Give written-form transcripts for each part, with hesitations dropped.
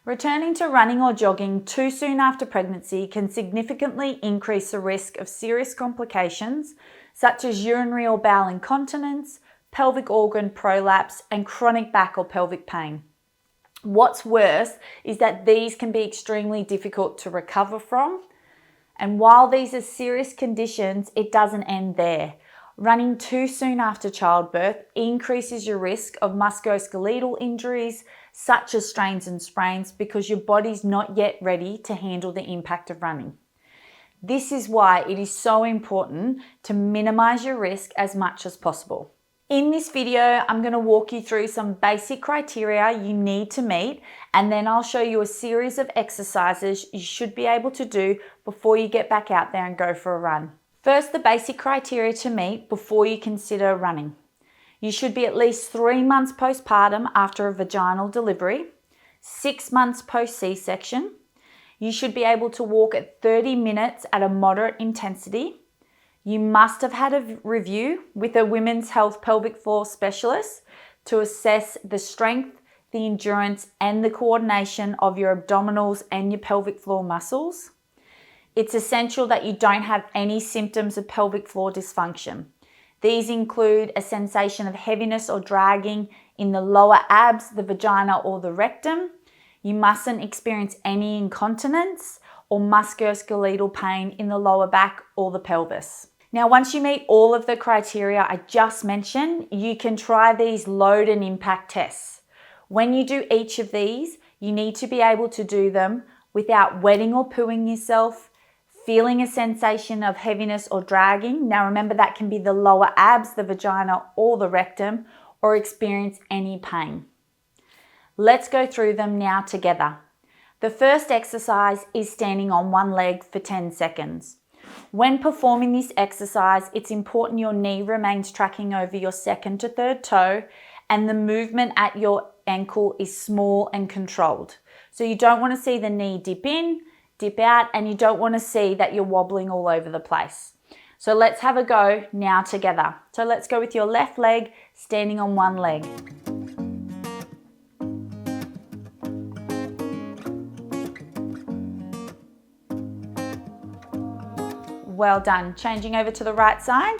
Returning to running or jogging too soon after pregnancy can significantly increase the risk of serious complications such as urinary or bowel incontinence, pelvic organ prolapse, and chronic back or pelvic pain. What's worse is that these can be extremely difficult to recover from. And while these are serious conditions, it doesn't end there. Running too soon after childbirth increases your risk of musculoskeletal injuries such as strains and sprains because your body's not yet ready to handle the impact of running. This is why it is so important to minimize your risk as much as possible. In this video, I'm going to walk you through some basic criteria you need to meet, and then I'll show you a series of exercises you should be able to do before you get back out there and go for a run. First, the basic criteria to meet before you consider running. You should be at least 3 months postpartum after a vaginal delivery, 6 months post C-section. You should be able to walk at 30 minutes at a moderate intensity. You must have had a review with a women's health pelvic floor specialist to assess the strength, the endurance, and the coordination of your abdominals and your pelvic floor muscles. It's essential that you don't have any symptoms of pelvic floor dysfunction. These include a sensation of heaviness or dragging in the lower abs, the vagina, or the rectum. You mustn't experience any incontinence or musculoskeletal pain in the lower back or the pelvis. Now, once you meet all of the criteria I just mentioned, you can try these load and impact tests. When you do each of these, you need to be able to do them without wetting or pooing yourself, feeling a sensation of heaviness or dragging. Now remember, that can be the lower abs, the vagina, or the rectum, or experience any pain. Let's go through them now together. The first exercise is standing on one leg for 10 seconds. When performing this exercise, it's important your knee remains tracking over your second to third toe and the movement at your ankle is small and controlled. So you don't want to see the knee dip in, dip out, and you don't want to see that you're wobbling all over the place. So let's have a go now together. So let's go with your left leg, standing on one leg. Well done. Changing over to the right side.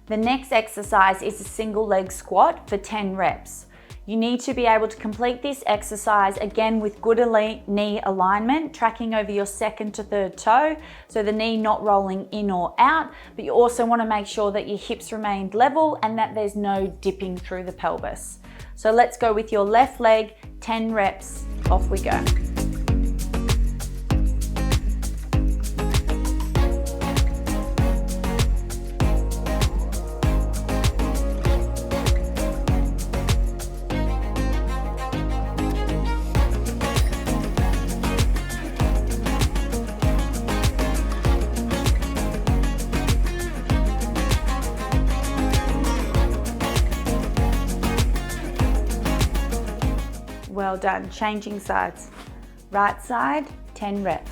The next exercise is a single leg squat for 10 reps. You need to be able to complete this exercise again with good knee alignment, tracking over your second to third toe, so the knee not rolling in or out, but you also want to make sure that your hips remain level and that there's no dipping through the pelvis. So let's go with your left leg, 10 reps, off we go. Well done. Changing sides. Right side, 10 reps.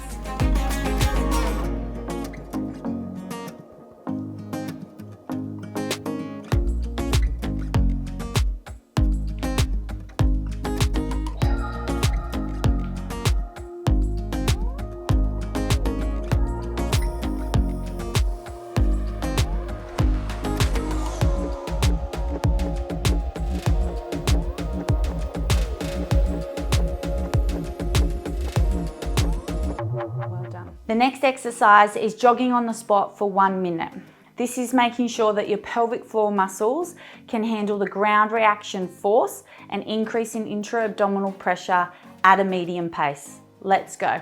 The next exercise is jogging on the spot for 1 minute. This is making sure that your pelvic floor muscles can handle the ground reaction force and increase in intra-abdominal pressure at a medium pace. Let's go.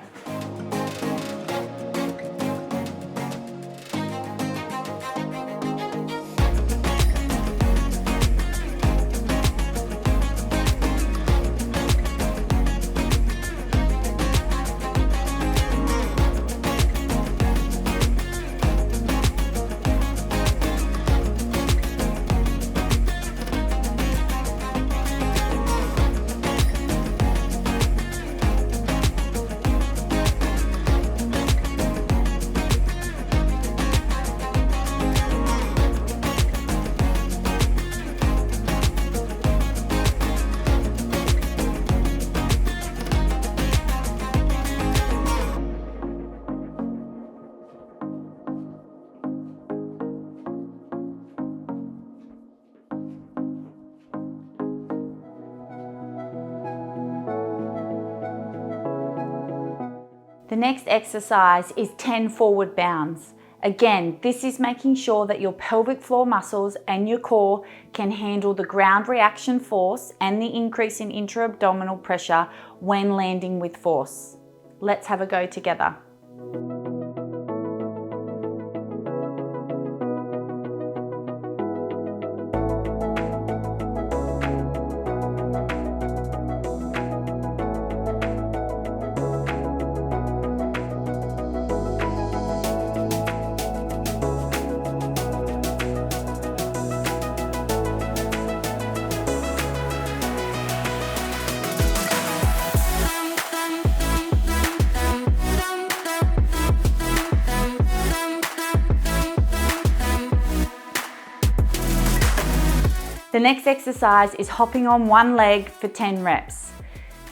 The next exercise is 10 forward bounds. Again, this is making sure that your pelvic floor muscles and your core can handle the ground reaction force and the increase in intra-abdominal pressure when landing with force. Let's have a go together. The next exercise is hopping on one leg for 10 reps.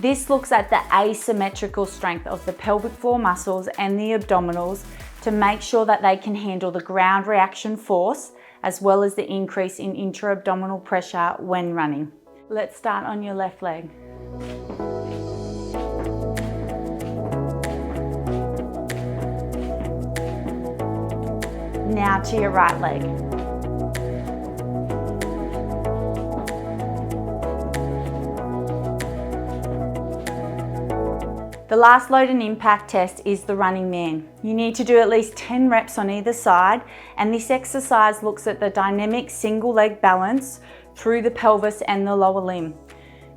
This looks at the asymmetrical strength of the pelvic floor muscles and the abdominals to make sure that they can handle the ground reaction force as well as the increase in intra-abdominal pressure when running. Let's start on your left leg. Now to your right leg. The last load and impact test is the running man. You need to do at least 10 reps on either side, and this exercise looks at the dynamic single leg balance through the pelvis and the lower limb.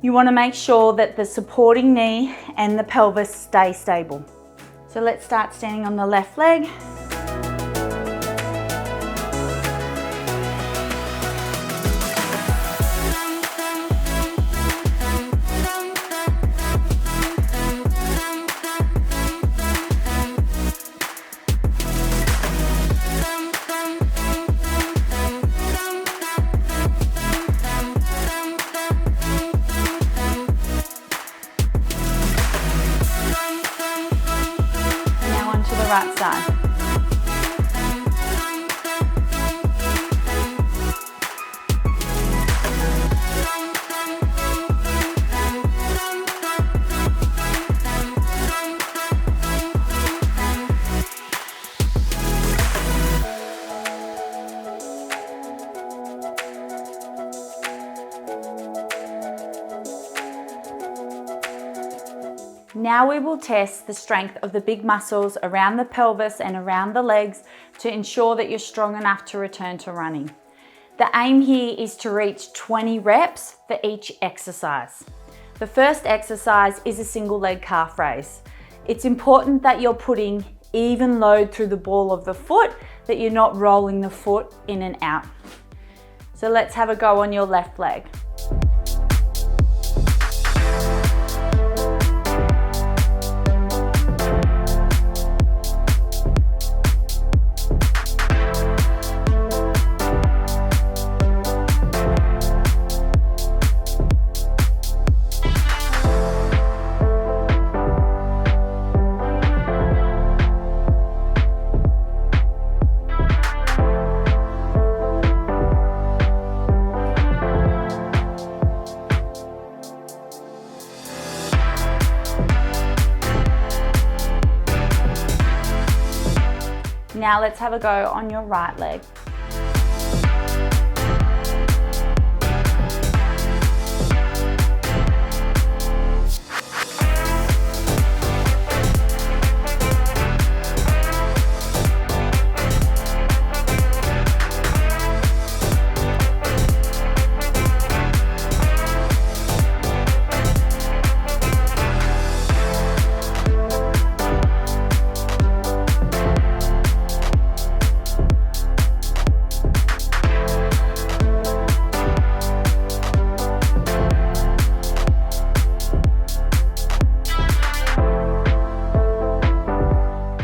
You want to make sure that the supporting knee and the pelvis stay stable. So let's start standing on the left leg. Right side. Now we will test the strength of the big muscles around the pelvis and around the legs to ensure that you're strong enough to return to running. The aim here is to reach 20 reps for each exercise. The first exercise is a single leg calf raise. It's important that you're putting even load through the ball of the foot, that you're not rolling the foot in and out. So let's have a go on your left leg. Now let's have a go on your right leg.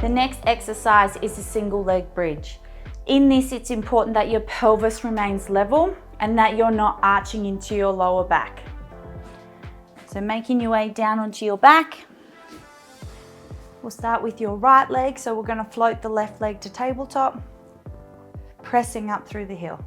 The next exercise is a single leg bridge. In this, it's important that your pelvis remains level and that you're not arching into your lower back. So making your way down onto your back. We'll start with your right leg. So we're going to float the left leg to tabletop, pressing up through the heel.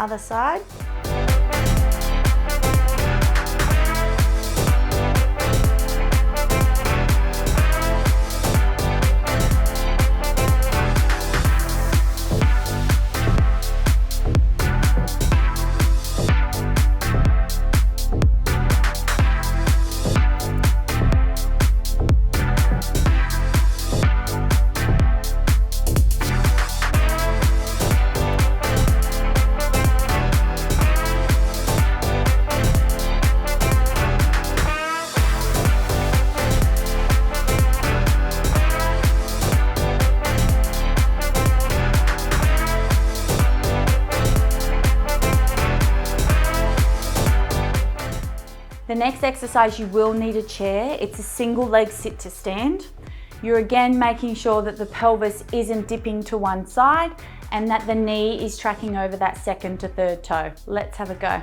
Other side. The next exercise, you will need a chair. It's a single leg sit to stand. You're again making sure that the pelvis isn't dipping to one side and that the knee is tracking over that second to third toe. Let's have a go.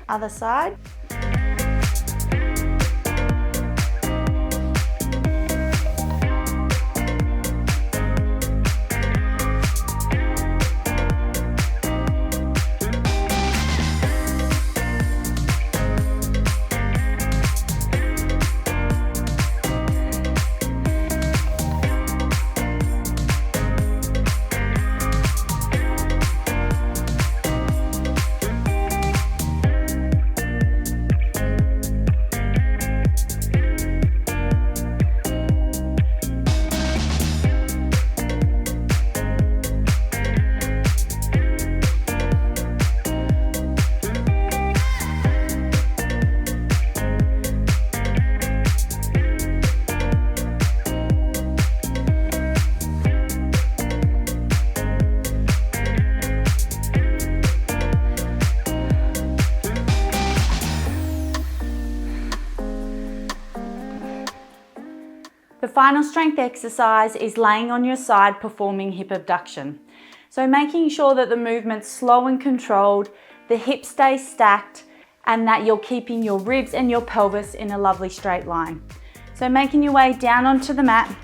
Other side. The final strength exercise is laying on your side performing hip abduction. So making sure that the movement's slow and controlled, the hips stay stacked, and that you're keeping your ribs and your pelvis in a lovely straight line. So making your way down onto the mat,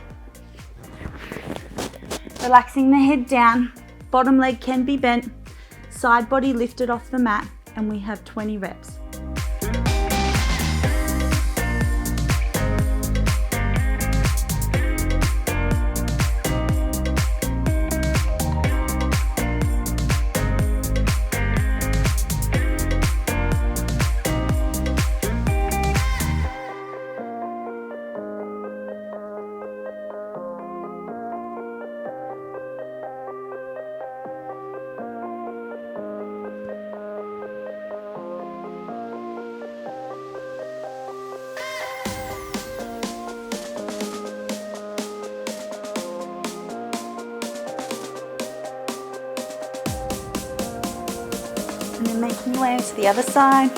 relaxing the head down, bottom leg can be bent, side body lifted off the mat, and we have 20 reps. And then making your way to the other side.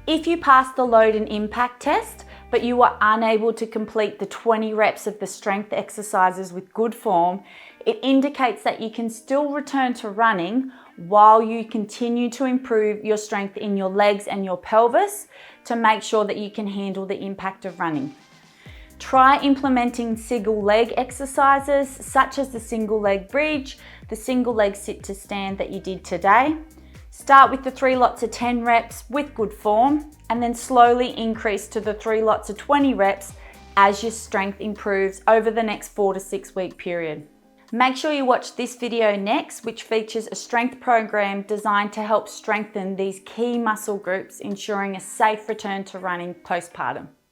If you pass the load and impact test, but you are unable to complete the 20 reps of the strength exercises with good form, it indicates that you can still return to running while you continue to improve your strength in your legs and your pelvis to make sure that you can handle the impact of running. Try implementing single leg exercises such as the single leg bridge, the single leg sit to stand that you did today. Start with the 3 lots of 10 reps with good form and then slowly increase to the 3 lots of 20 reps as your strength improves over the next 4 to 6 week period. Make sure you watch this video next, which features a strength program designed to help strengthen these key muscle groups, ensuring a safe return to running postpartum.